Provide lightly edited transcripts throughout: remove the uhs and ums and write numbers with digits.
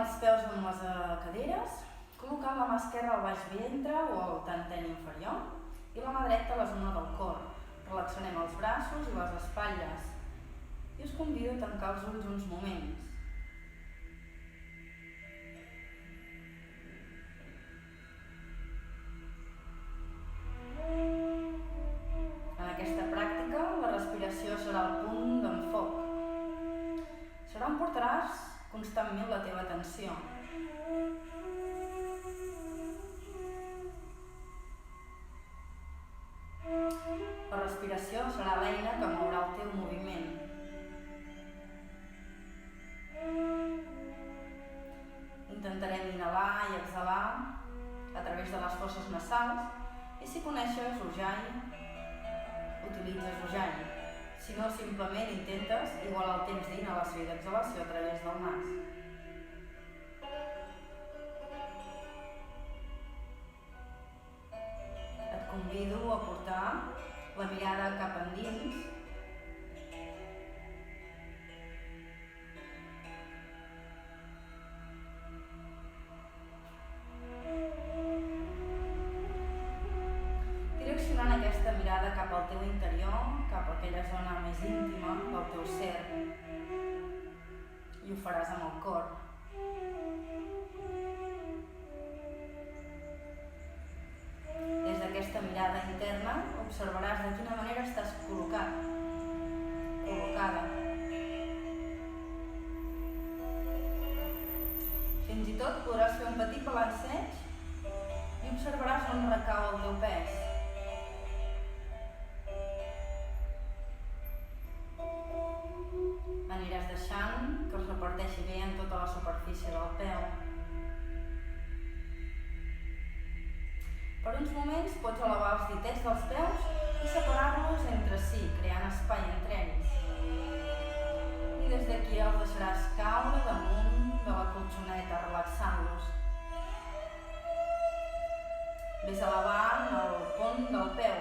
els peus amb les caderes, col·locant la mà esquerra al baix ventre o al tanteny inferior i la mà dreta a la zona del cor. Relaxarem els braços i les espatlles i us convido a tancar els ulls uns moments. En aquesta pràctica, la respiració serà el punt d'enfoc. Serà on portaràs constantment la teva atenció. La respiració serà l'eina que mourà el teu moviment. Intentarem inhalar i exhalar a través de les fosses nasals i si coneixes Ujjayi, utilitzes Ujjayi. Si no, simplement intentes igualar el temps d'inhalació i d'exhalació a través del nas. Et convido a portar la mirada cap endins direccionant aquesta mirada cap al teu interior, cap a aquella zona més íntima del teu ser, i ho faràs amb el cor. Des d'aquesta mirada interna observaràs de quina manera estàs col·locat, col·locada. Fins i tot podràs fer un petit balanceig i observaràs on recau el teu pes. Aniràs deixant que es reparteixi bé en tota la superfície del peu. Per uns moments pots elevar els ditets dels peus i separar-los entre si, creant espai entre ells. I des d'aquí els deixaràs caure damunt de la colxoneta, relaxant-los. Ves elevant el pont del peu,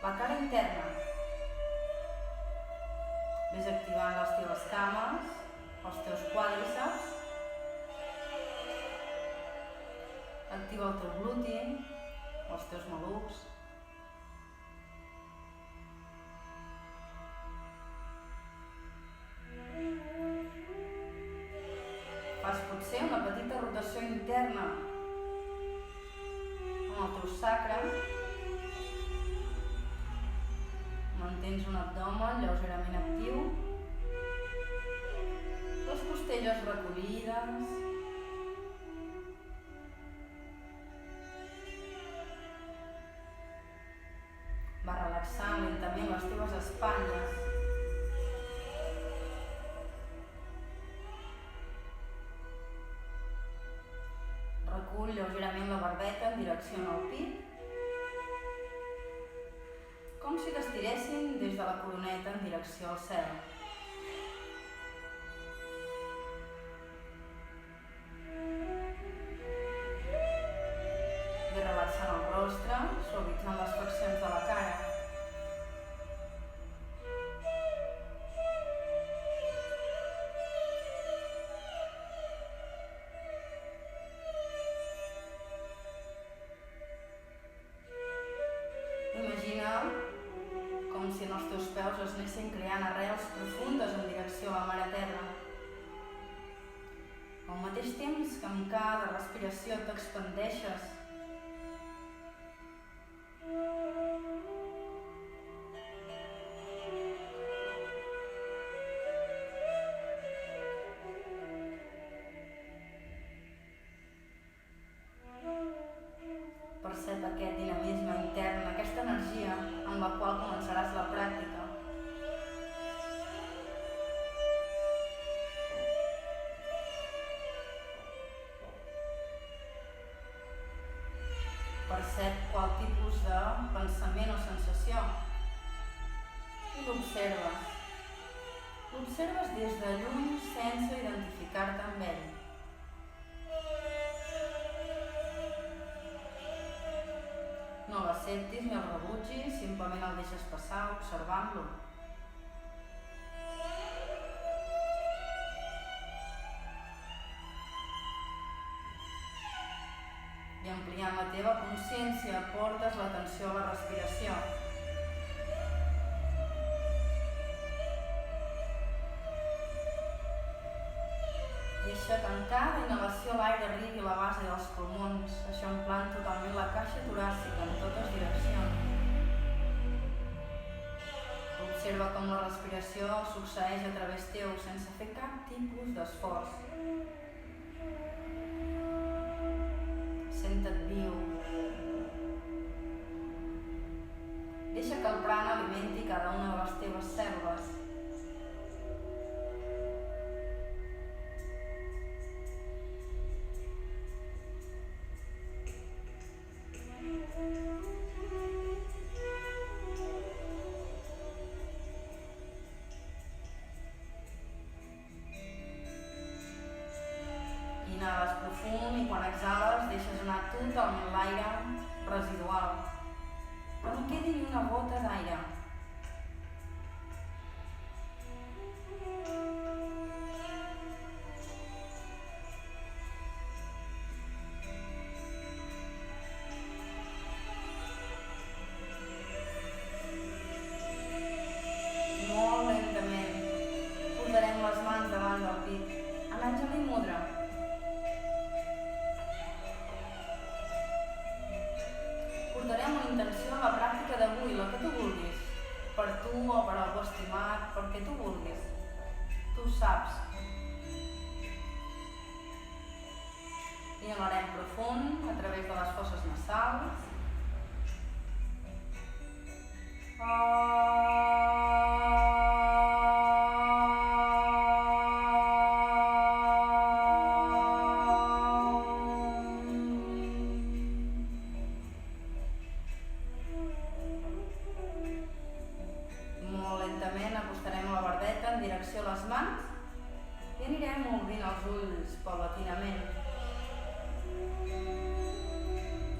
la cara interna. Ves activant les teves cames, els teus quàdriceps. Activa el teu gluti, els teus malucs. Fas potser una petita rotació interna amb el teu sacre. Mantens un abdomen lleugerament actiu, les costelles recollides. Va relaxant lentament les teves espatlles. Recull lleugerament la barbeta en direcció al pit, com si t'estiressin des de la coroneta en direcció al cel. Ve relaxant el rostre, suavitzant les faccions de la cara. Imagina com si en els teus peus es anessin creant arrels profundes en direcció a la mare terra. Al mateix temps que amb cada respiració t'expandeixes. Percep aquest dinamisme intern, aquesta energia amb la qual començaràs la pràctica. Percep qual tipus de pensament o sensació i l'observes. L'observes des de lluny sense identificar-te amb ell. No l'acceptis ni el rebutgis, simplement el deixes passar observant-lo. I amb la teva consciència portes l'atenció a la respiració. Deixa que en cada inhalació l'aire arribi a la base dels pulmons, eixamplant totalment la caixa toràcica en totes direccions. Observa com la respiració succeeix a través teu sense fer cap tipus d'esforç. Senta't viu. Deixa que el prana alimenti cada una de les teves cèl·lules. Inhales profund i quan exhales deixes anar totalment l'aire residual. Que no quedi ni una gota d'aire. Molt lentament posarem les mans davant del pit en Anjali Mudra. Portarem una intenció a la pràctica d'avui, la que tu vulguis, per tu o per algú estimat, perquè tu vulguis. Tu saps. Inhalarem profund a través de les fosses nasals. Acostarem la barbeta en direcció a les mans i anirem obrint els ulls paulatinament.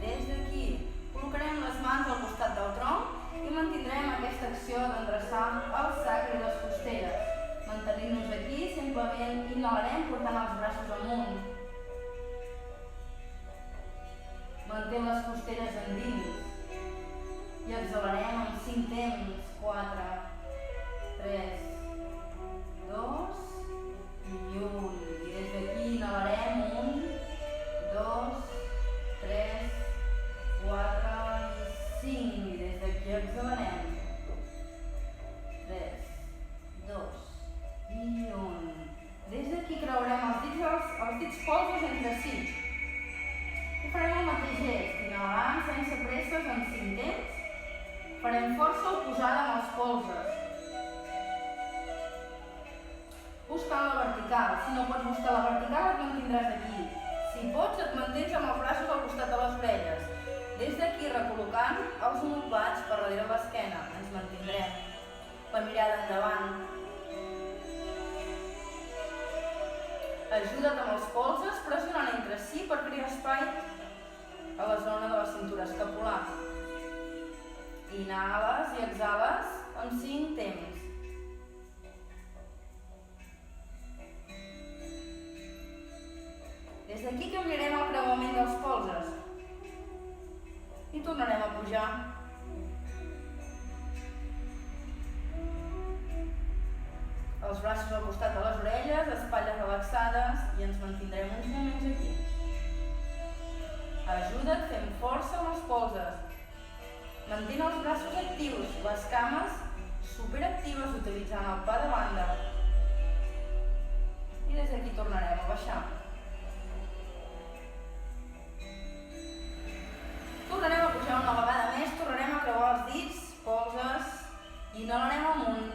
Des d'aquí col·locarem les mans al costat del tronc i mantindrem aquesta acció d'endreçar el sacre i les costelles. Mantenint-nos aquí, simplement inhalarem portant els braços amunt. Mantén les costelles endins i exhalarem amb 5 temps. 4, 3, 2 i 1. I des d'aquí inhalarem 1, 2, 3, 4 i 5. I des d'aquí exhalarem 3, 2 i 1. Des d'aquí creurem els dits polzes entre si. I farem el mateix gest, inhalant sense presses en 5 temps. Farem força oposada amb els polzes. Buscant la vertical. Si no pots buscar la vertical, et mantindràs aquí. Si pots, et mantens amb els braços al costat de les orelles. Des d'aquí, recol·locant els omoplats per darrere l'esquena. Ens mantindrem. La mirada endavant. Ajuda't amb els polzes, pressionant entre si per crear espai a la zona de la cintura escapular. Inhales i exhales amb 5 temps. Des d'aquí canviarem el creuament dels polzes i tornarem a pujar. Els braços al costat de les orelles, espatlles relaxades i ens mantindrem uns moments aquí. Ajuda't fent força amb els polzes. Mantén els braços actius, les cames superactives utilitzant el pa de banda. I des d'aquí tornarem a baixar. Tornarem a pujar una vegada més, tornarem a creuar els dits, polzes, i inhalarem amunt.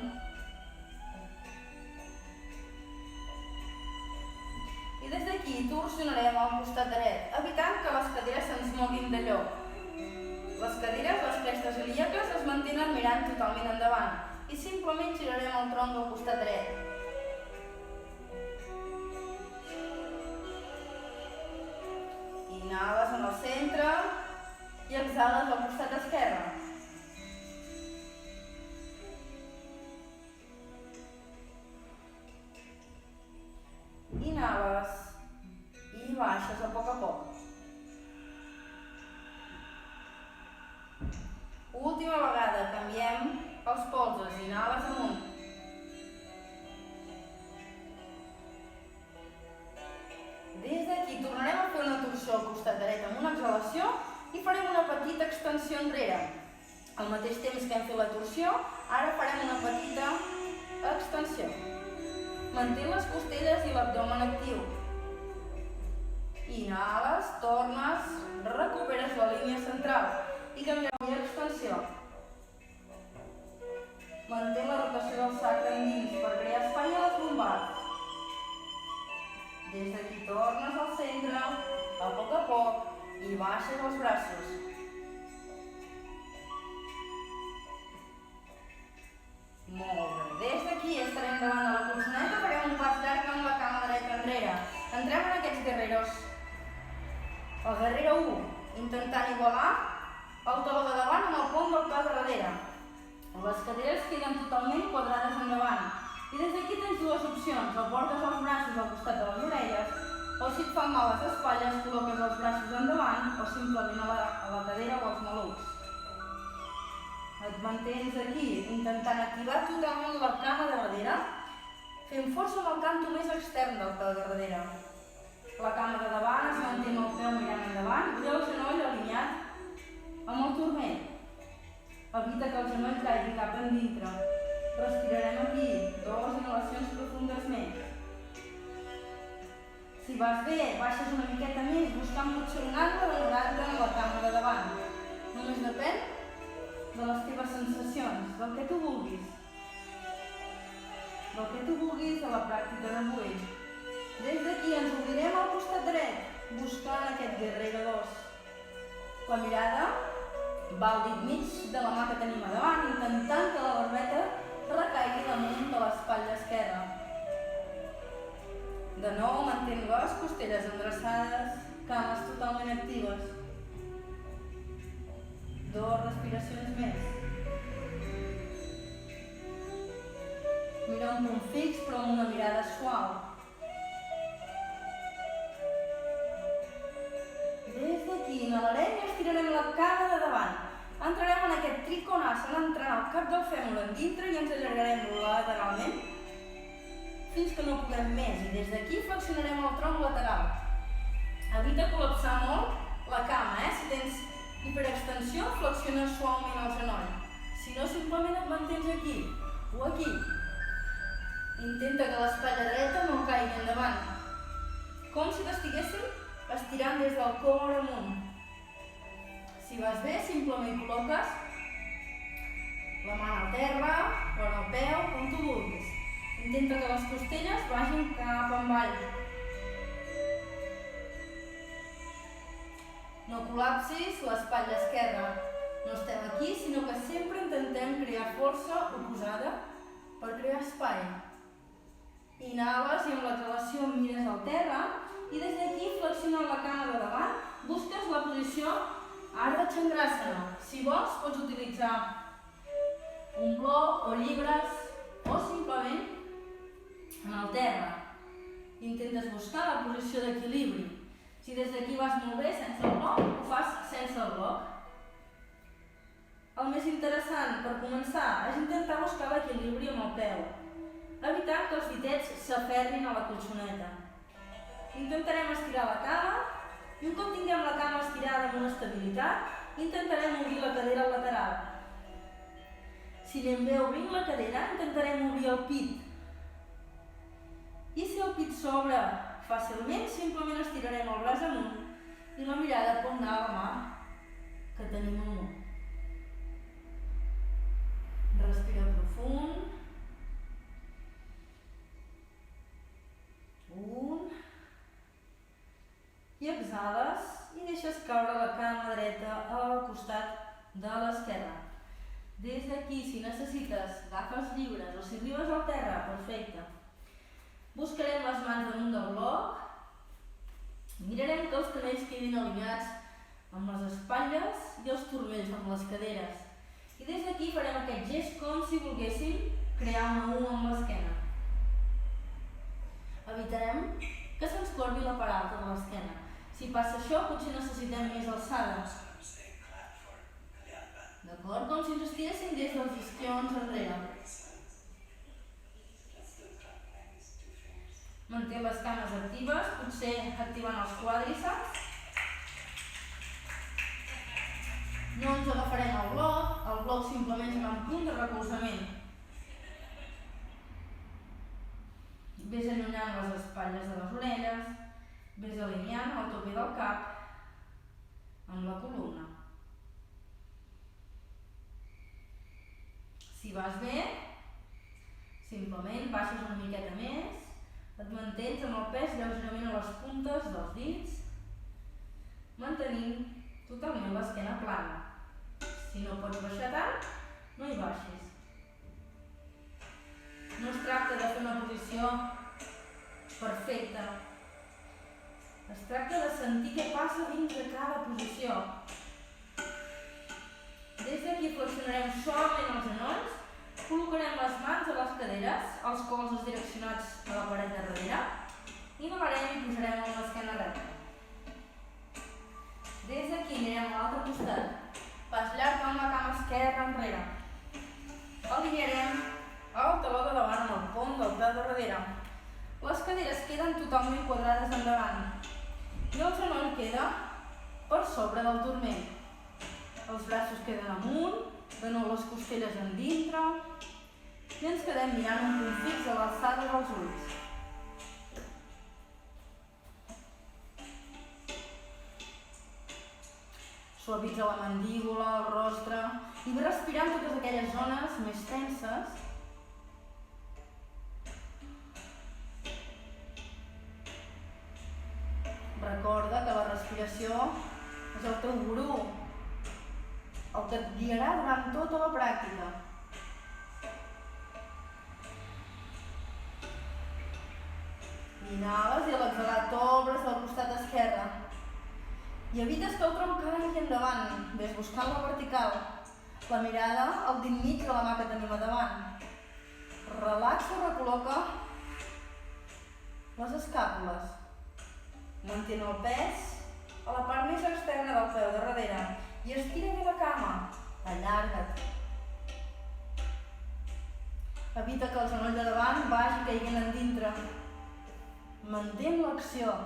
I des d'aquí torsionarem al costat dret, evitant que les caderes se'ns moguin de lloc. Les caderes, les crestes ilíaques es mantenen mirant totalment endavant i simplement girarem el tronc al costat dret. Inhales en el centre i exhales al costat esquerre. Inhales i baixes a poc. flexió, ara farem una petita extensió. Mantén les costelles i l'abdomen actiu. Inhales, tornes, recuperes la línia central i canviem l'extensió. Mantén la rotació del sacre endins per crear espai a les lumbars. Des d'aquí tornes al centre, a poc, i baixes els braços. Molt bé. Des d'aquí estarem davant de la colxoneta, farem un pas llarg amb la cama dreta enrere. Entrem en aquests guerreros. El guerrero 1, intentant igualar el taló de davant amb el pom del peu de darrere. Les caderes queden totalment quadrades endavant. I des d'aquí tens dues opcions, o portes els braços al costat de les orelles, o si et fan mal les espatlles, col·loques els braços endavant o simplement a la cadera o als malucs. Et mantens aquí, intentant activar totalment la cama de darrere, fent força amb el canto més extern del peu de darrere. La cama de davant es manté amb el peu mirant endavant i el genoll alineat amb el turmell. Evita que el genoll caigui cap endintre. Respirarem aquí, 2 inhalacions profundes més. Si vas bé, baixes una miqueta més, buscant potser un angle de 90 en la cama de davant. Només depèn de les teves sensacions, del que tu vulguis. Del que tu vulguis de la pràctica d'avui. Des d'aquí ens obrirem al costat dret, buscant aquest guerrero 2. La mirada va al dit mig de la mà que tenim a davant, intentant que la barbeta recaigui damunt de l'espatlla esquerra. De nou, mantén les costelles endreçades, cames totalment actives. 2 respiracions més. Mira un punt fix però amb una mirada suau. Des d'aquí inhalarem i estirarem la cama de davant. Entrarem en aquest trikonasana, entrant el cap del fèmur endintre i ens allargarem lateralment fins que no puguem més. I des d'aquí flexionarem el tronc lateral. Evita col·lapsar molt la cama, Si tens hiperextensió, flexiona suaument el genoll. Si no, simplement et mantens aquí o aquí. Intenta que l'espatlla dreta no caigui endavant. Com si t'estiguéssim estirant des del cor amunt. Si vas bé, simplement col·loques la mà al terra o en el peu, com tu vulguis. Intenta que les costelles vagin cap avall. No col·lapsis l'espatlla esquerra. No estem aquí, sinó que sempre intentem crear força oposada per crear espai. Inhales i amb l'exhalació mires al terra i des d'aquí, flexionant la cama de davant, busques la posició Ardha Chandrasana. Si vols, pots utilitzar un bloc o llibres o simplement en el terra. Intentes buscar la posició d'equilibri. Si des d'aquí vas molt bé sense el bloc, ho fas sense el bloc. El més interessant per començar és intentar buscar l'equilibri amb el peu, evitant que els ditets s'aferrin a la colxoneta. Intentarem estirar la cama i un cop tinguem la cama estirada amb una estabilitat, intentarem obrir la cadera lateral. Si anem bé obrint la cadera, intentarem obrir el pit. I si el pit s'obre fàcilment, simplement estirarem el braç amunt i la mirada pot anar a la mà que tenim amunt. Respira profund. 1. I exhales i deixes caure la cama dreta al costat de l'esquerra. Des d'aquí, si necessites, agafes llibres o si arribes al terra, perfecte. Buscarem les mans damunt del bloc. Mirarem que els canells quedin alineats amb les espatlles i els turmells amb les caderes. I des d'aquí farem aquest gest com si volguéssim crear una U amb l'esquena. Evitarem que se'ns corbi la part alta de l'esquena. Si passa això, potser necessitem més alçada. D'acord? Com si ens estiréssim des dels isquions enrere. Manté les cames actives, potser activant els quàdriceps. No ens agafarem al bloc, el bloc simplement serà un punt de recolzament. Ves allunyant les espatlles de les orelles, ves alineant el tope del cap amb la columna. Si vas bé, simplement baixes una miqueta més, et mantens amb el pes lleugerament a les puntes dels dits, mantenint totalment l'esquena plana. Si no pots baixar tant, no hi baixis. No es tracta de fer una posició perfecta. Es tracta de sentir què passa dins de cada posició. Des d'aquí flexionarem suaument els genolls, col·locarem les mans a les caderes, els colzes direccionats a la paret de darrere, inhalarem i pujarem amb l'esquena recta. Des d'aquí anirem a l'altre costat, pas llarg amb la cama esquerra enrere. Alinearem el taló de davant amb el pont del peu de darrere. Les caderes queden totalment quadrades endavant i el genoll queda per sobre del turmell. Els braços queden amunt, de nou les costelles en dintre i ens quedem mirant un punt fix a l'alçada dels ulls. Suavitza la mandíbula, el rostre i ve respirant totes aquelles zones més tenses. Recorda que la respiració és el teu gurú, el que et guiarà durant tota la pràctica. Inhales i a l'exhalar t'obres del costat esquerre i evites que el tronc caigui endavant. Ves buscant la vertical, la mirada al dit mig de la mà que tenim a davant. Relaxa o recol·loca les escàpules. Mantén el pes a la part més externa del peu de darrere i estira bé la cama. Allarga't. Evita que el genoll de davant vagi caiguent en dintre. Mantén l'acció.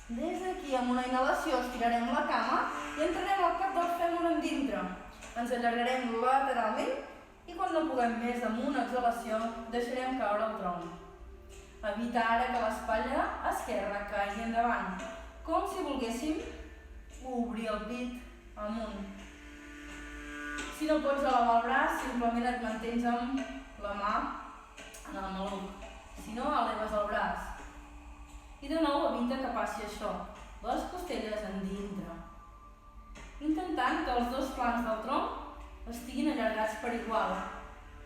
Des d'aquí, amb una inhalació, estirarem la cama i entrarem el cap del fèmur en dintre. Ens allargarem lateralment i quan no puguem més amb una exhalació, deixarem caure el tronc. Evita ara que l'espatlla esquerra caigui endavant, com si volguéssim obrir el pit amunt. Si no pots elevar el braç, simplement et mantens amb la mà en el maluc. Si no, eleves el braç. I de nou evita que passi això, les costelles en dintre. Intentant que els dos plans del tronc estiguin allargats per igual,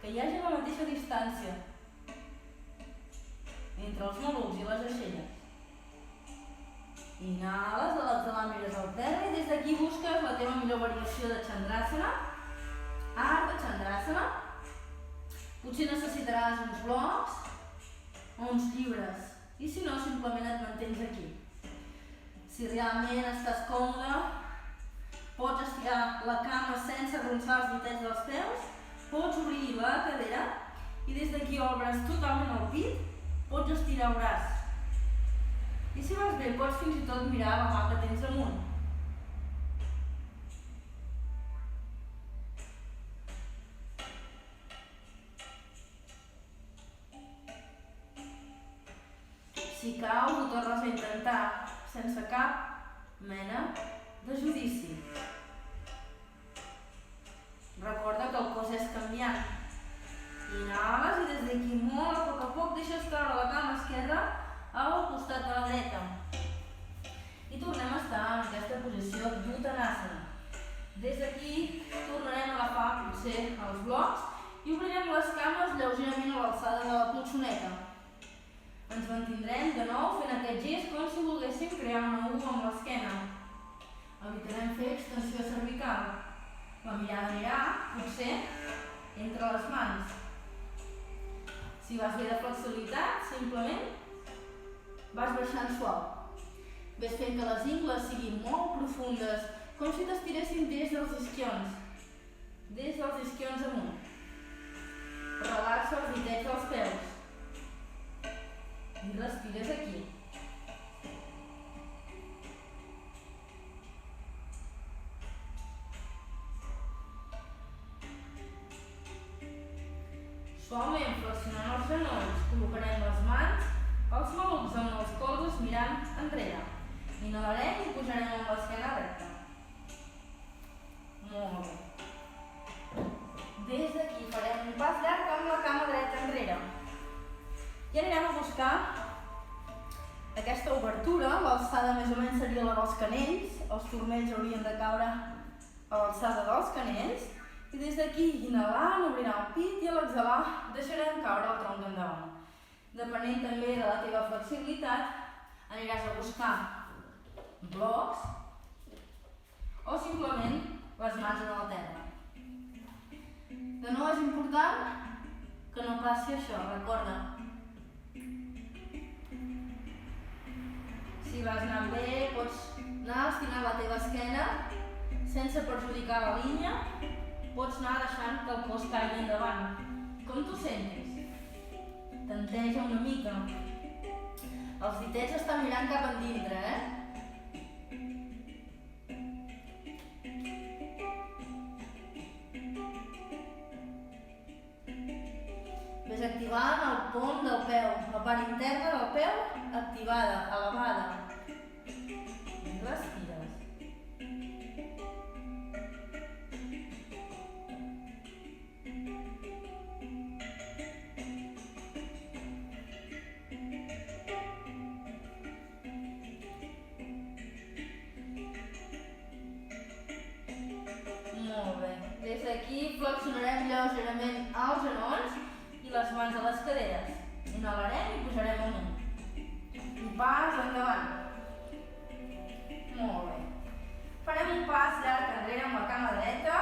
que hi hagi la mateixa distància entre els malucs i les aixelles. Inhales, a l'exhalar mires al terra i des d'aquí busques la teva millor variació de Chandrasana, art de Chandrasana. Potser necessitaràs uns blocs o uns llibres i si no, simplement et mantens aquí. Si realment estàs còmode, pots estirar la cama sense arronsar els ditets dels peus, pots obrir la cadera i des d'aquí obres totalment el pit, pots estirar el braç. I si vas bé, pots fins i tot mirar la mà que tens amunt. Si caus, ho tornes a intentar sense cap mena de judici. Recorda que el cos és canviant. Inhales i des d'aquí molt a poc deixes caure la cama esquerra al costat de la dreta. I tornem a estar en aquesta posició d'Uttanasana. Des d'aquí tornarem a agafar potser els blocs i obrirem les cames lleugerament a l'alçada de la colxoneta. Ens mantindrem de nou fent aquest gest com si volguéssim crear una U amb l'esquena. Evitarem fer extensió cervical. La mirada anirà, potser, entre les mans. Si vas bé de flexibilitat, simplement vas baixant suau. Ves fent que les ingles siguin molt profundes, com si t'estiressin des dels isquions. Des dels isquions amunt. Relaxa els ditets dels peus. I respires aquí. Suaument flexionant els genolls, col·locarem les mans als malucs amb els colzes mirant enrere. Inhalarem i pujarem amb l'esquena recta. Molt bé. Des d'aquí farem un pas llarg amb la cama dreta enrere. I anirem a buscar aquesta obertura. L'alçada més o menys seria la dels canells. Els turmells haurien de caure a l'alçada dels canells. I des d'aquí, inhalant, obrirà el pit i a l'exhalar deixarem caure el tronc endavant. Depenent també de la teva flexibilitat, aniràs a buscar blocs o simplement les mans en el terra. De nou és important que no passi això, recorda. Si vas anant bé, pots anar estirant la teva esquena sense perjudicar la línia. Pots anar deixant que el cos caigui endavant. Com tu sentis? Tanteja una mica. Els ditets estan mirant cap endintre, Ves activant el pom del peu, la part interna del peu activada, elevada. I respires. Molt bé. Des d'aquí flexionarem lleugerament els genolls i les mans a les caderes. Inhalarem i pujarem amunt. I pas endavant. Molt bé. Farem un pas llarg enrere amb la cama dreta.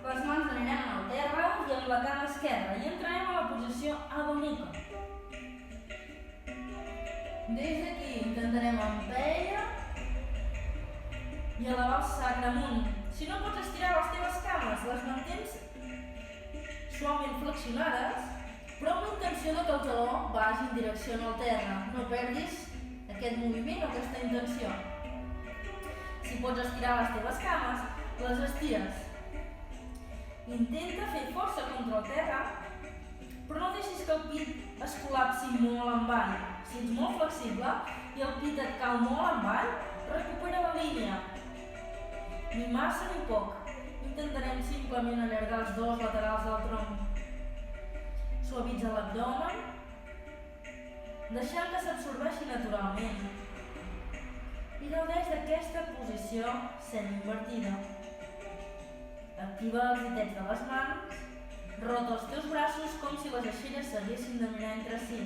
Les mans aniran al terra i amb la cama esquerra. I entrarem a la posició Adho-Mukha. Des d'aquí intentarem empènyer i elevar el sacre amunt. Si no pots estirar les teves cames, les mantens suaument flexionades, però amb la intenció que el taló vagi en direcció al terra. No perdis aquest moviment o aquesta intenció. Si pots estirar les teves cames, les estires. Intenta fer força contra el terra, però no deixis que el pit es col·lapsi molt en avall. Si ets molt flexible i el pit et cau molt en avall, recupera la línia. Ni massa ni poc. Intentarem simplement allargar els dos laterals del tronc. Suavitza l'abdomen, deixant que s'absorbeixi naturalment. I gaudeix d'aquesta posició semi-invertida. Activa els ditets de les mans, rota els teus braços com si les aixelles s'haguessin de mirar entre si.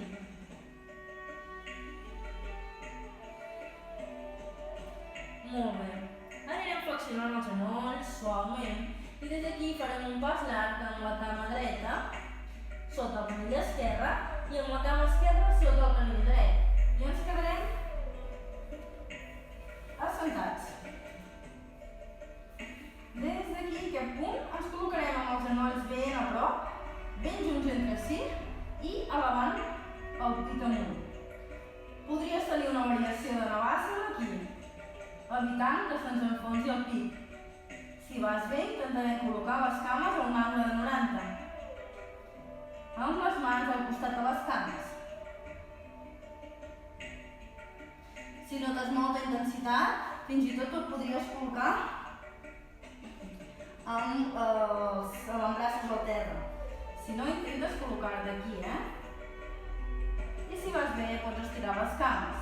Molt bé. Anirem flexionant els genolls suaument i des d'aquí farem un pas llarg amb la cama dreta sota el canell esquerre i amb la cama esquerra sota el canell dret. I ens quedarem assentats. Des d'aquí, aquest punt, ens col·locarem amb els genolls ben a prop, ben junts entre si i elevant el pit amunt. Podries tenir una variació de Navasana aquí, evitant que se'ns enfonsi el pit. Si vas bé, intentarem col·locar les cames a un angle de 90, amb les mans al costat de les cames. Si notes molta intensitat, fins i tot et podries col·locar amb els avantbraços al terra. Si no, intentes col·locar-te aquí, I si vas bé, pots estirar les cames.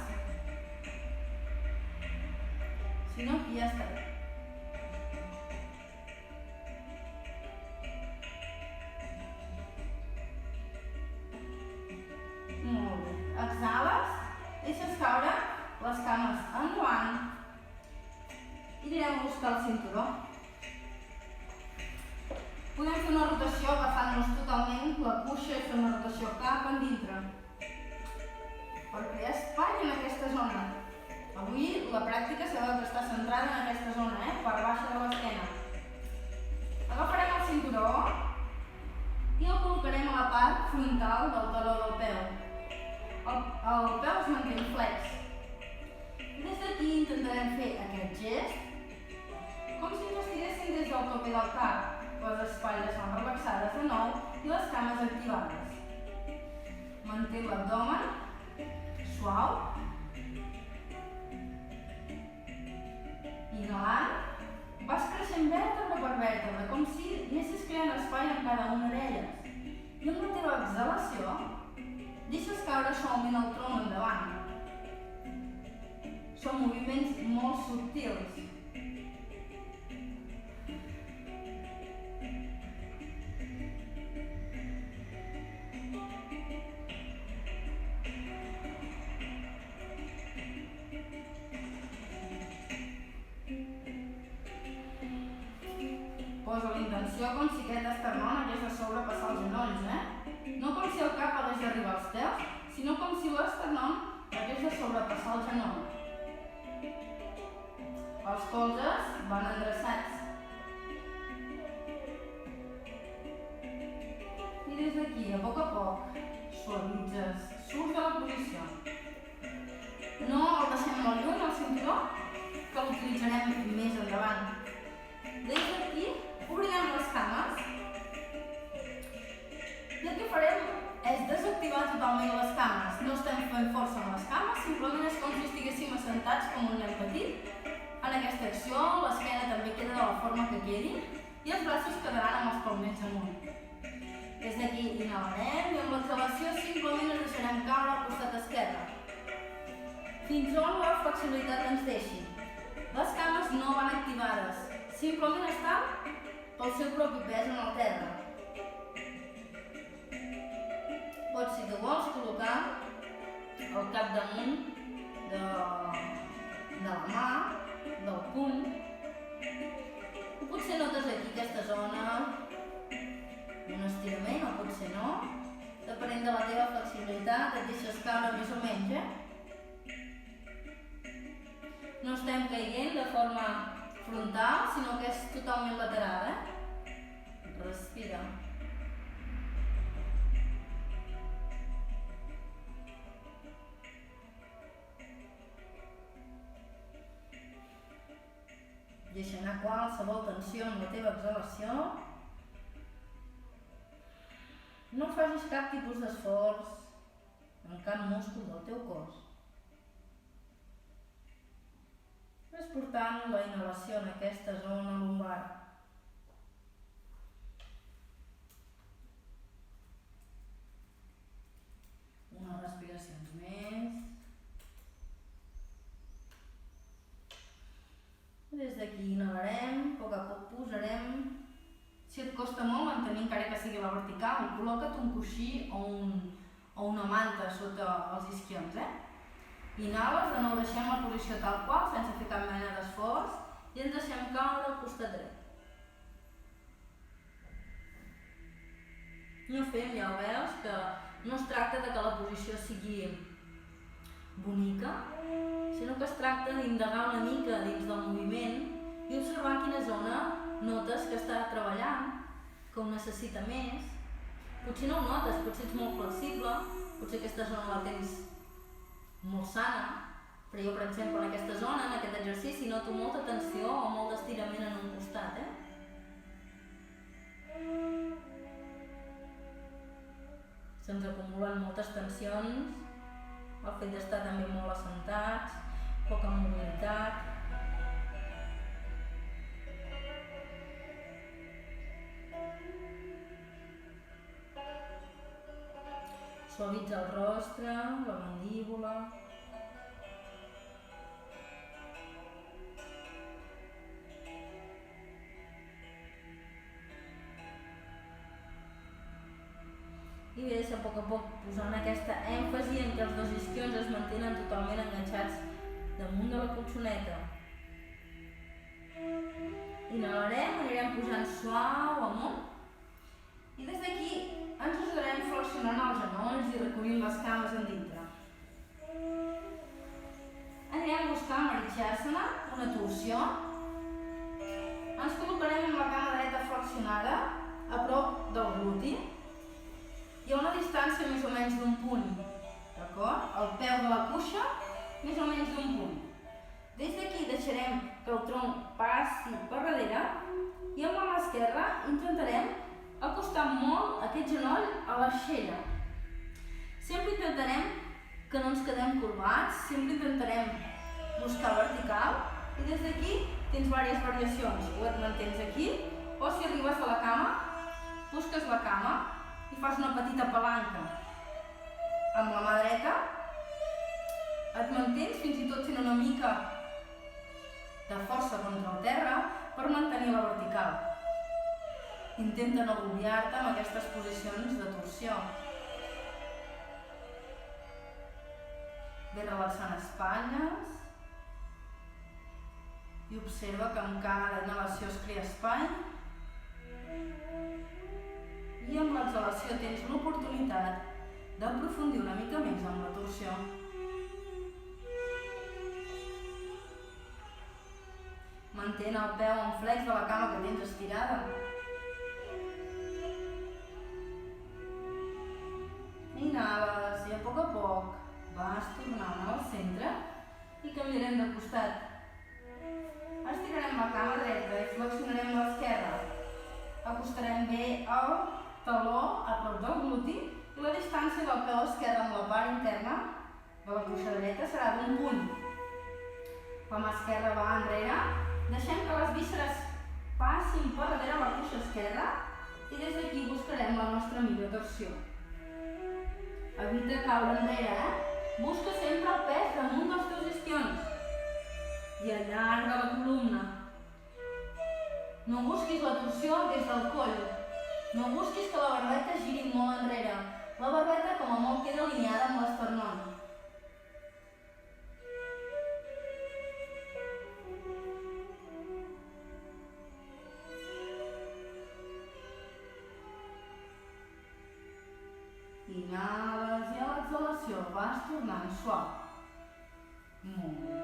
Si no, aquí ja està bé. Molt bé. Exhales, deixes caure les cames endavant i anirem a buscar el cinturó. Podem fer una rotació agafant-nos totalment la cuixa i fer una rotació cap endintre per crear espai en aquesta zona. Avui la pràctica s'ha d'estar centrada en aquesta zona, part baixa de l'esquena. Agafarem el cinturó i el col·locarem a la part frontal del taló del peu. El peu es manté flex. Des d'aquí intentarem fer aquest gest com si ens estiréssim des del tope del cap. Les espatlles són relaxades de nou i les cames activades. Manté l'abdomen suau. Inhalant, vas creixent vèrtebra per vèrtebra, com si anessis creant espai en cada una d'elles. I amb la teva exhalació, deixes caure suaument el tronc endavant. Són moviments molt subtils. Posa la intenció com si aquest esternón hagués de sobrepassar els genolls, No com si el cap hagués d'arribar als peus, sinó com si l'esternón hagués de sobrepassar el genoll. Els colzes van endreçats. I des d'aquí, a poc, suavitzes, surts de la posició. No el deixem molt lluny, el cinturó, que l'utilitzarem més endavant. Des d'aquí, obrirem les cames i el que farem és desactivar totalment les cames. No estem fent força amb les cames, simplement és com si estiguéssim assentats com un nen petit. En aquesta acció, l'esquena també queda de la forma que quedi i els braços quedaran amb els palmets amunt. Des d'aquí inhalarem i amb l'exhalació simplement ens deixarem caure al costat esquerre, fins on la flexibilitat ens deixi. Les cames no van activades, simplement estan pel seu propi pes en el terra. Pots, si tu vols, col·locar el cap damunt de la mà, del puny. O potser notes aquí aquesta zona un estirament, o potser no. Depenent de la teva flexibilitat, et deixes caure més o menys, No estem caient de forma frontal, sinó que és totalment lateral, Respira. Deixa anar qualsevol tensió en la teva exhalació. No facis cap tipus d'esforç en cap múscul del teu cos. Ves portant la inhalació en aquesta zona lumbar. Unes respiracions més. Des d'aquí inhalarem, a poc posarem. Si et costa molt mantenir encara que sigui la vertical, col·loca't un coixí o una manta sota els isquions, Inhales, de nou deixem la posició tal qual, sense fer cap mena d'esforç, i ens deixem caure al costat dret. No fem, ja ho veus, que no es tracta de que la posició sigui bonica, sinó que es tracta d'indagar una mica dins del moviment i observar en quina zona notes que està treballant, que ho necessita més. Potser no ho notes, potser ets molt flexible, potser aquesta zona la tens molt sana, però jo, per exemple, en aquesta zona, en aquest exercici, noto molta tensió o molt d'estirament en un costat, Se'ns acumulen moltes tensions, el fet d'estar també molt assentats, poca mobilitat. Suavitza el rostre, la mandíbula. I ves a poc posant aquesta èmfasi en que els dos isquions es mantenen totalment enganxats damunt de la colxoneta. Inhalarem, anirem posant suau amunt i des d'aquí ens ajudarem flexionant els genolls i recollint les cames endintre. Anirem buscant Marichyasana, una torsió. Ens col·locarem amb la cama dreta flexionada a prop del gluti i a una distància més o menys d'un puny, d'acord? El peu de la cuixa, més o menys d'un puny. Des d'aquí deixarem que el tronc passi per darrere i amb la mà esquerra intentarem acostar molt aquest genoll a l'aixella. Sempre intentarem que no ens quedem corbats, sempre intentarem buscar vertical i des d'aquí tens diverses variacions. O et mantens aquí, o si arribes a la cama, busques la cama i fas una petita palanca. Amb la mà dreta et mantens fins i tot fent una mica de força contra el terra per mantenir la vertical. Intenta no agobiar-te amb aquestes posicions de torsió. Ve relaxant espatlles i observa que amb cada inhalació es crea espai i amb l'exhalació tens l'oportunitat d'aprofundir una mica més amb la torsió. Mantén el peu en flex de la cama que tens estirada. Inhales i a poc vas tornant al centre i canviarem de costat. Estirarem la cama dreta i flexionarem l'esquerra. Acostarem bé el taló a prop del gluti i la distància del peu esquerre amb la part interna de la cuixa dreta serà d'un punt. La mà esquerra va enrere. Deixem que les vísceres passin per darrere la cuixa esquerra i des d'aquí buscarem la nostra millor torsió. Evita caure enrere, Busca sempre el pes damunt dels teus isquions i allarga la columna. No busquis la torsió des del coll. No busquis que la barbeta giri molt enrere. La barbeta com a molt queda alineada amb l'esternón. Inhales i a l'exhalació vas tornant suau. Molt bé.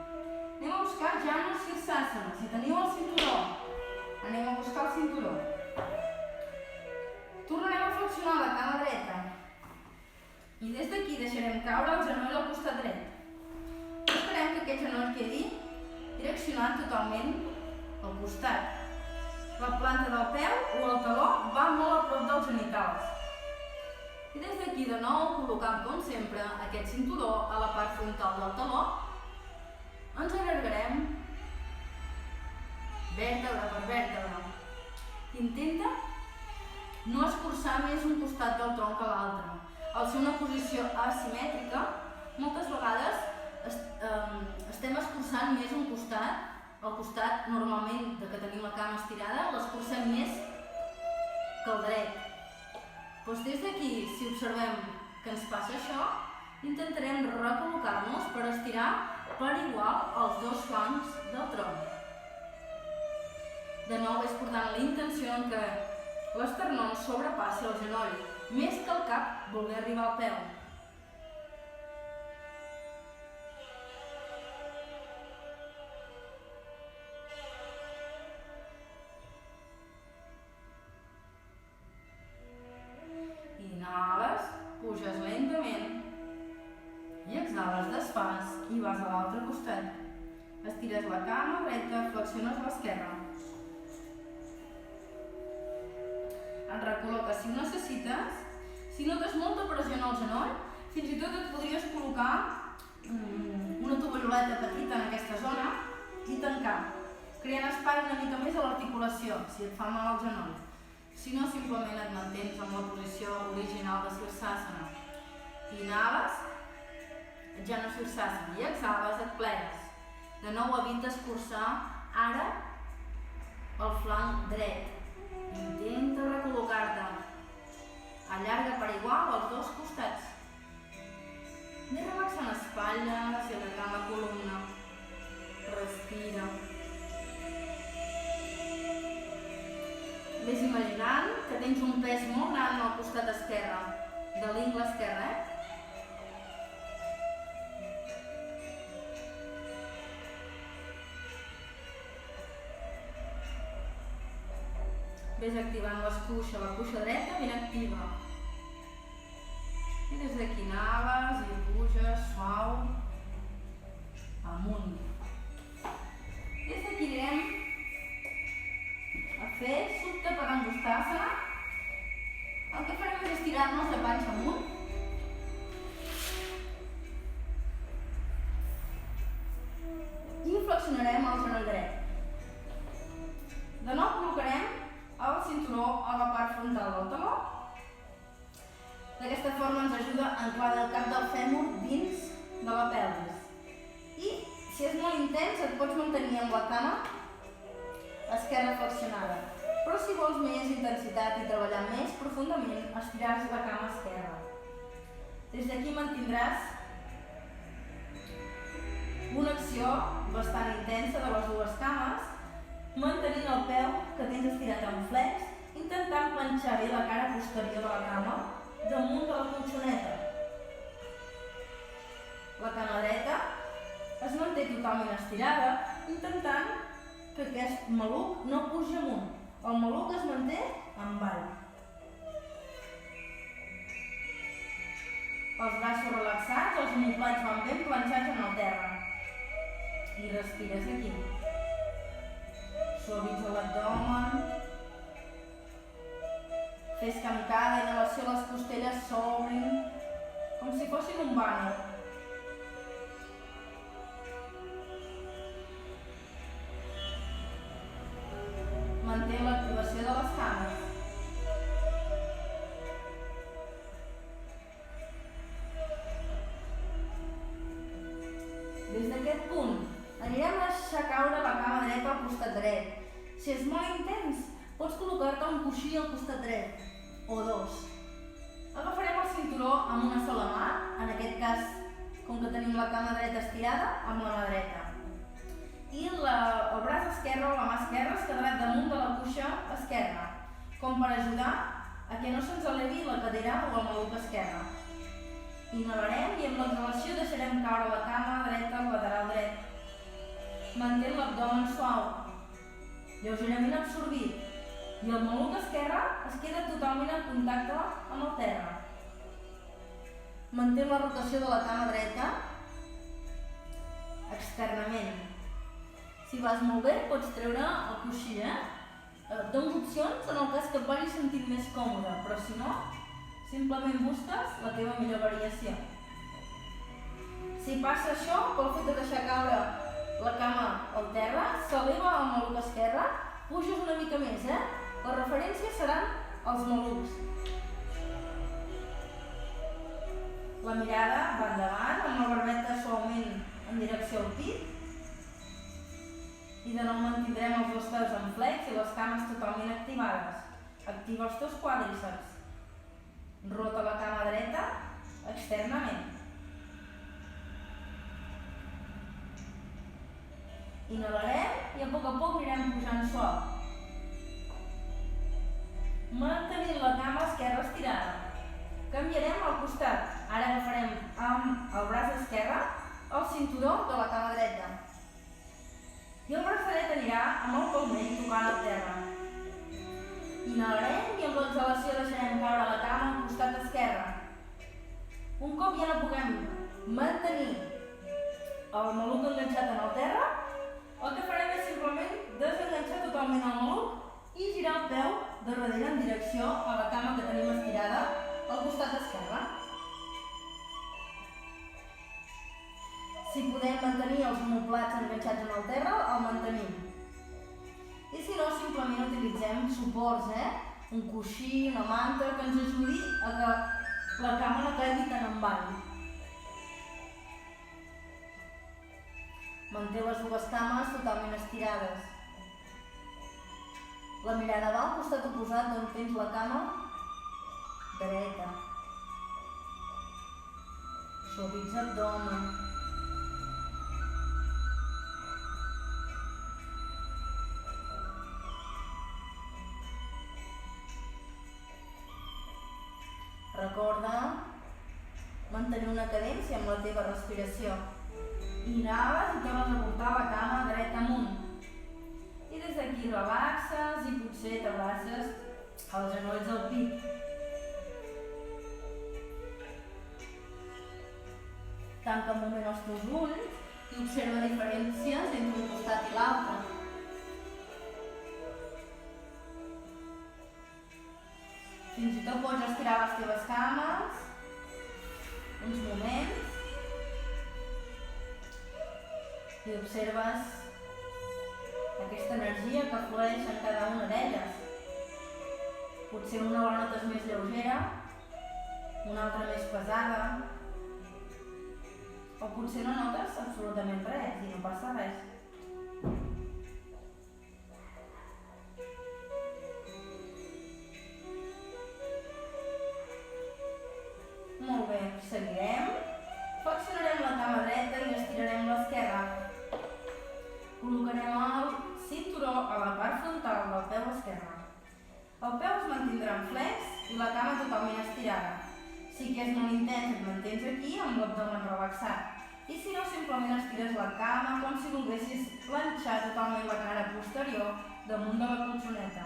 Anem a buscar Janu Sirsasana. Si teniu el cinturó, anem a buscar el cinturó. Tornarem a flexionar la cama dreta. I des d'aquí deixarem caure el genoll al costat dret. Esperem que aquest genoll quedi direccionat totalment al costat. La planta del peu o el taló va molt a prop dels genitals. I des d'aquí de nou, col·locant com sempre aquest cinturó a la part frontal del taló, ens allargarem vèrtebra per vèrtebra. Intenta no escurçar més un costat del tronc que l'altre. Al ser una posició asimètrica, moltes vegades estem escurçant més un costat, el costat normalment que tenim la cama estirada, l'escurcem més que el dret. Doncs des d'aquí, si observem que ens passa això, intentarem recol·locar-nos per estirar per igual els dos flancs del tronc. De nou ves portant la intenció en què l'esternón sobrepassi el genoll, més que el cap voler arribar al peu. Inhales, puges lentament i exhales desfàs i vas a l'altre costat. Estires la cama dreta, flexiones l'esquerra. Et recol·loques si ho necessites. Si notes molta pressió en el genoll, fins i tot et podries col·locar una tovalloleta petita en aquesta zona i tancar, creant espai una mica més a l'articulació, si et fa mal el genoll. Si no, simplement et mantens en la posició original de Sirsasana. Inhales, Janu Sirsasana, i exhales, et plegues. De nou evita escurçar ara el flanc dret. Intenta recol·locar-te. Allarga per igual els dos costats. Anem relaxant espatlles i allargant la columna. Respira. Ves imaginant que tens un pes molt gran al costat esquerre, de l'ingle esquerre, Ves activant l'escuixa, la cuixa dreta ben activa. I des d'aquí inhales i puges suau amunt. Des d'aquí anirem a fer Supta Padangusthasana. El que farem és estirar-nos de panxa amunt a la part frontal del taló. D'aquesta forma ens ajuda a enquadrar el cap del fèmur dins de la pelvis. I si és molt intens et pots mantenir amb la cama esquerra flexionada. Però si vols més intensitat i treballar més profundament, estiraràs la cama esquerra. Des d'aquí mantindràs una acció bastant intensa de les dues cames, mantenint el peu que tens estirat en flex, intentant planxar bé la cara posterior de la cama damunt de la colxoneta. La cama dreta es manté totalment estirada, intentant que aquest maluc no pugi amunt. El maluc es manté en avall. Els braços relaxats, els omoplats van ben planxats en el terra. I respires aquí. Suavitza l'abdomen. Fes que amb cada inhalació les costelles s'obrin com si fossin un vàner. Manté l'activació de les cames. Des d'aquest punt anirem a deixar caure la cama dreta al costat dret. Si és molt intens, pots col·locar-te un coixí al costat dret, o dos. Agafarem el cinturó amb una sola mà, en aquest cas, com que tenim la cama dreta estirada, amb la mà dreta. I el braç esquerre o la mà esquerra es quedarà damunt de la cuixa esquerra, com per ajudar a que no se'ns elevi la cadera o el maluc esquerre. Inhalarem i amb l'exhalació deixarem caure la cama dreta al lateral dret. Mantén l'abdomen suau, lleugerament absorbit, i el maluc esquerre es queda totalment en contacte amb el terra. Mantén la rotació de la cama dreta externament. Si vas molt bé, pots treure el coixí, Dones opcions en el cas que et vagis sentint més còmode, però si no, simplement busques la teva millor variació. Si passa això, pel fet de deixar caure la cama al terra, s'eleva el maluc esquerre, puges una mica més, La referència seran els malucs. La mirada va endavant, amb la barbeta suaument en direcció al pit. I de nou mantindrem els dos peus en flex i les cames totalment activades. Activa els teus quàdriceps. Rota la cama dreta externament. Inhalarem i a poc anirem pujant suau. Mantenint la cama esquerra estirada. Canviarem al costat. Ara agafarem amb el braç esquerre el cinturó de la cama dreta. I el braç dret anirà amb el palmell tocant el terra. Inhalarem i amb l'exhalació deixarem caure la cama al costat esquerre. Un cop ja no puguem mantenir el maluc enganxat en el terra, el que farem és simplement desenganxar totalment el maluc i girar el peu de darrere en direcció a la cama que tenim estirada al costat esquerre. Si podem mantenir els omoplats enganxats en el terra, el mantenim. I si no, simplement utilitzem suports, un coixí, una manta, que ens ajudi a que la cama no caigui tan en avall. Manté les dues cames totalment estirades. La mirada va al costat oposat d'on tens la cama dreta. Suavitza abdomen. Recorda mantenir una cadència amb la teva respiració. Inhales i tornes a portar la cama dreta amunt. I des d'aquí relaxes i potser t'abraces els genolls al pit. Tanca un moment els teus ulls i observa diferències entre un costat i l'altre. Fins i tot pots estirar les teves cames uns moments i observes aquesta energia que flueix en cada una d'elles. Potser una la notes més lleugera, una altra més pesada, o potser no notes absolutament res i no passa res. Molt bé, seguirem. Flexionarem la cama dreta i estirarem l'esquerra. Col·locarem el cinturó a la part frontal del peu esquerre. El peu es mantindrà en flex i la cama totalment estirada. Si que és molt intens, et mantens aquí amb l'abdomen relaxat. I si no, simplement estires la cama com si volguessis planxar totalment la cara posterior damunt de la colxoneta.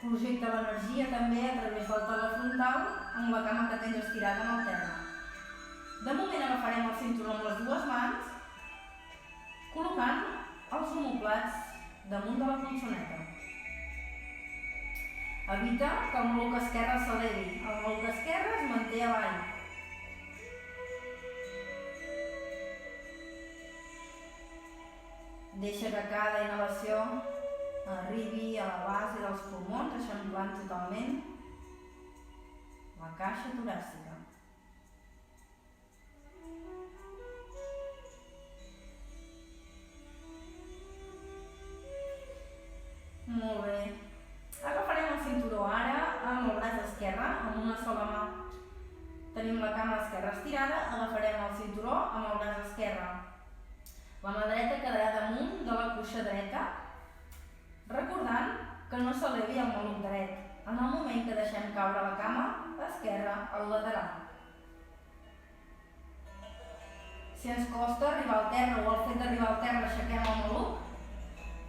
Projecta l'energia també a través del taló frontal amb la cama que tens estirada en el terra. De moment agafarem el cinturó amb les dues mans, col·locant els omoplats damunt de la colxoneta. Evita que el maluc esquerre s'elevi. El maluc esquerre es manté avall. Deixa que cada inhalació arribi a la base dels pulmons, eixamplant totalment la caixa toràcica. Molt bé. Agafarem el cinturó ara amb el braç esquerre, amb una sola mà. Tenim la cama esquerra estirada, agafarem el cinturó amb el braç esquerre. La mà dreta quedarà damunt de la cuixa dreta, recordant que no s'elevi el maluc dret en el moment que deixem caure la cama esquerra al lateral. Si ens costa arribar al terra o el fet d'arribar al terra aixequem el maluc,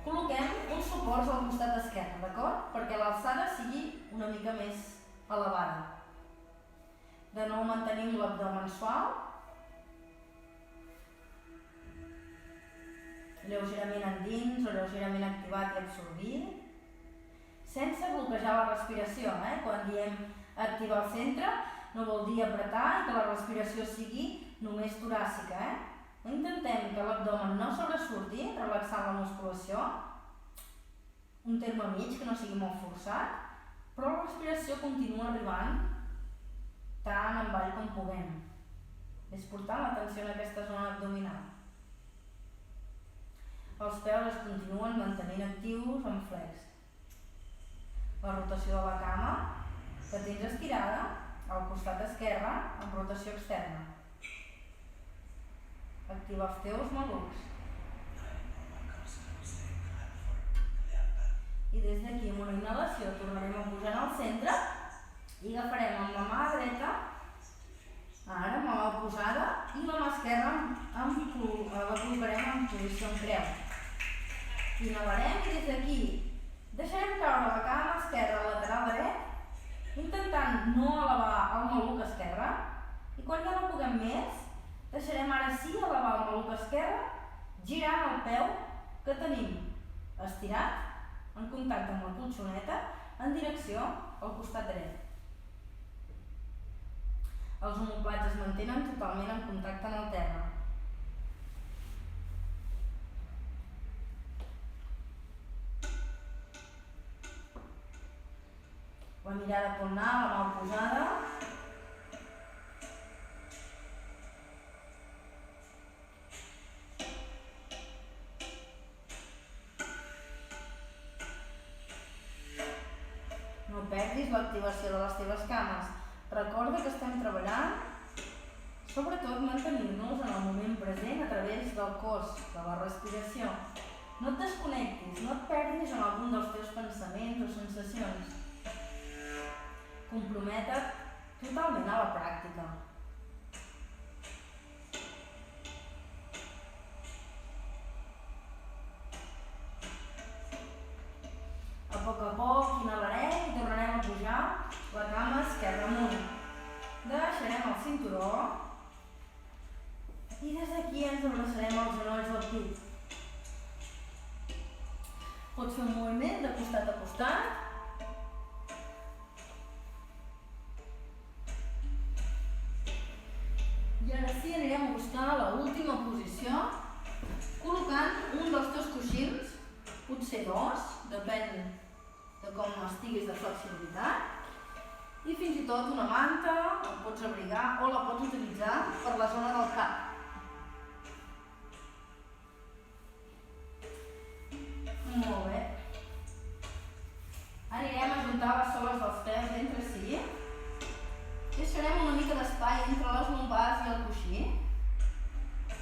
col·loquem uns suports al costat esquerre, d'acord? Perquè l'alçada sigui una mica més elevada. De nou mantenim l'abdomen suau, lleugerament endins o lleugerament activat i absorbit, sense bloquejar la respiració. Quan diem activar el centre, no vol dir apretar i que la respiració sigui només toràcica. Intentem que l'abdomen no sobresurti, relaxant la musculació, un terme mig que no sigui molt forçat, però la respiració continua arribant tant en avall com puguem. És portant l'atenció en aquesta zona abdominal. Els peus es continuen mantenint actius en flex. La rotació de la cama que tens estirada al costat esquerre amb rotació externa. Activa els teus malucs. I des d'aquí amb una inhalació tornarem a pujar al centre i agafarem amb la mà dreta, ara amb la mà posada, i la mà esquerra la col·locarem en posició en creu. Inhalarem i des d'aquí deixarem caure la cama esquerra al lateral dret, intentant no elevar el maluc esquerre, i quan ja no puguem més, deixarem ara sí elevar el maluc esquerre, girant el peu que tenim estirat, en contacte amb la colxoneta, en direcció al costat dret. Els omoplats es mantenen totalment en contacte amb el terra. La mirada pot anar, la mà posada. No perdis l'activació de les teves cames. Recorda que estem treballant, sobretot mantenir-nos en el moment present a través del cos, de la respiració. No et desconnectis, no et perdis en algun dels teus pensaments o sensacions. Compromete't totalment a la pràctica. A poc inhalarem i tornarem a pujar la cama esquerra amunt. Deixarem el cinturó i des d'aquí ens abraçarem els genolls del pit. Pots fer un moviment de costat a costat. I ara sí anirem a buscar l'última posició, col·locant un dels teus coixins, potser dos, depèn de com estiguis de flexibilitat. tot una manta, la pots abrigar o la pots utilitzar per la zona del cap. Molt bé. Anirem a ajuntar les soles dels peus entre si. Deixarem una mica d'espai entre les lumbars i el coixí.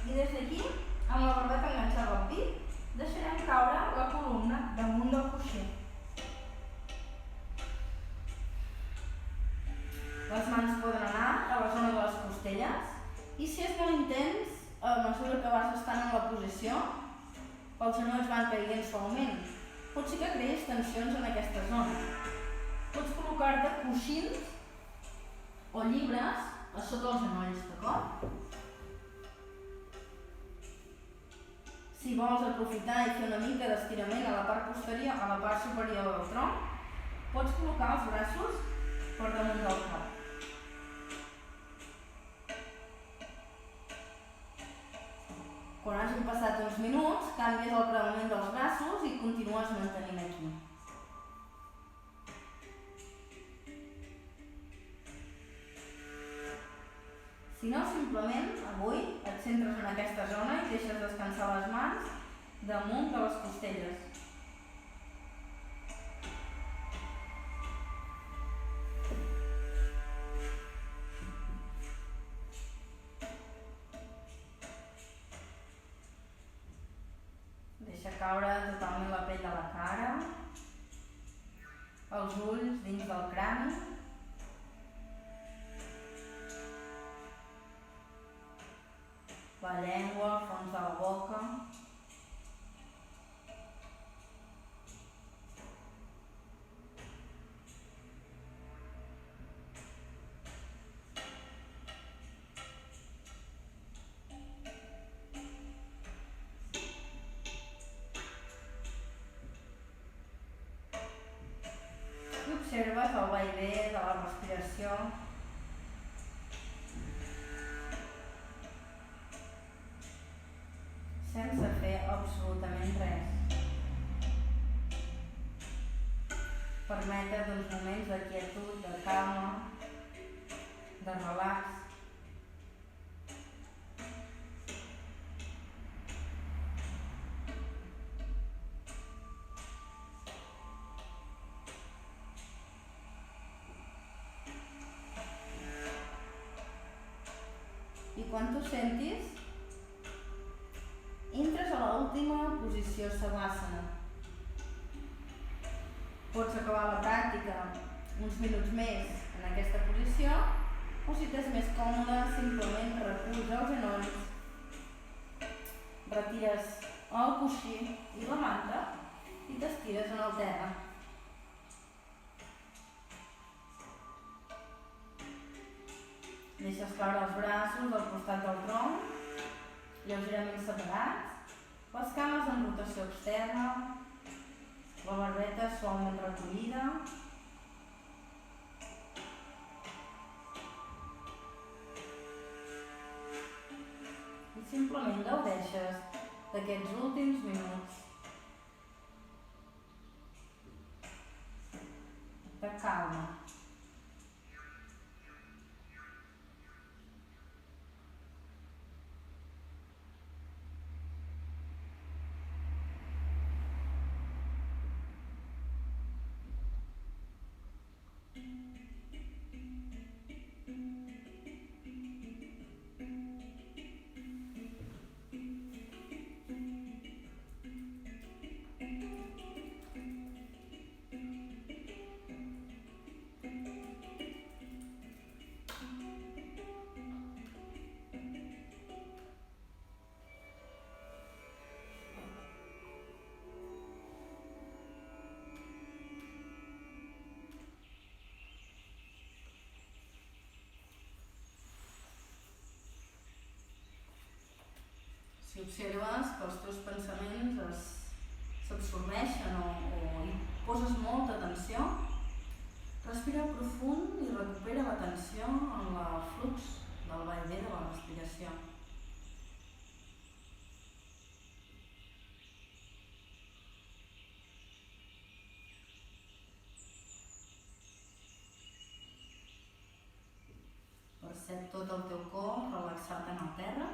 I des d'aquí, amb la barbeta enganxada al pit, deixarem caure la columna damunt del coixí. Les mans poden anar a la zona de les costelles i si és molt intens, a mesura que vas estant en la posició, els genolls van caient suaument. Pot ser que creïs tensions en aquesta zona. Pots col·locar-te coixins o llibres a sota els genolls, d'acord? Si vols aprofitar i fer una mica d'estirament a la part posterior, a la part superior del tronc, pots col·locar els braços per damunt del cap. Quan hagin passat uns minuts, canvies el creuament dels braços i continues mantenint aquí. Si no, simplement, avui, et centres en aquesta zona i deixes descansar les mans damunt de les costelles. Deixa caure totalment la pell de la cara, els ulls dins del crani, la llengua al fons de la boca. I observes el vaivé de la respiració. Sense fer absolutament res. Permetre uns moments de quietud, de calma, de relax. I quan tu sentis, entres a l'última posició Savasana. Pots acabar la pràctica uns minuts més en aquesta posició o si t'és més còmode, simplement recolza els genolls, retires el coixí i la manta i t'estires en el terra. Deixes caure els braços al costat del tronc, lleugerament separats, les cames en rotació externa, la barbeta suaument recollida. I simplement gaudeixes d'aquests últims minuts de calma. Si observes que els teus pensaments s'absorbeixen o hi poses molta atenció, respira profund i recupera l'atenció en el flux del vaivé de la respiració. Percep tot el teu cos relaxat en el terra.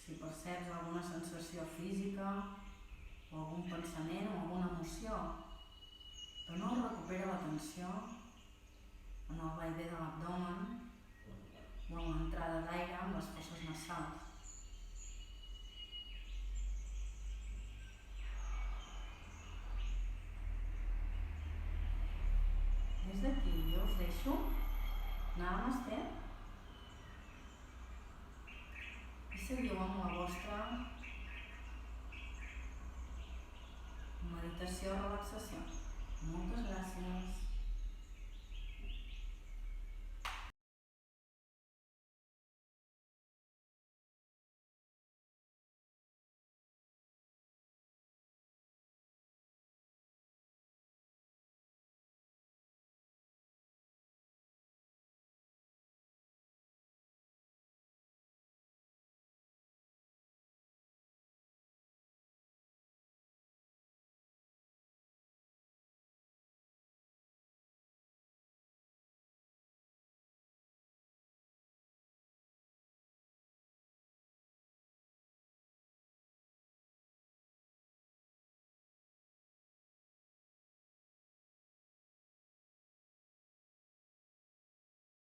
Si perceps alguna sensació física o algun pensament o alguna emoció que no recupera l'atenció en el vaivé de l'abdomen o en l'entrada d'aire amb les fosses nasals. Des d'aquí jo us deixo. Namasté. I seguiu amb la vostra meditació o relaxació. Moltes gràcies.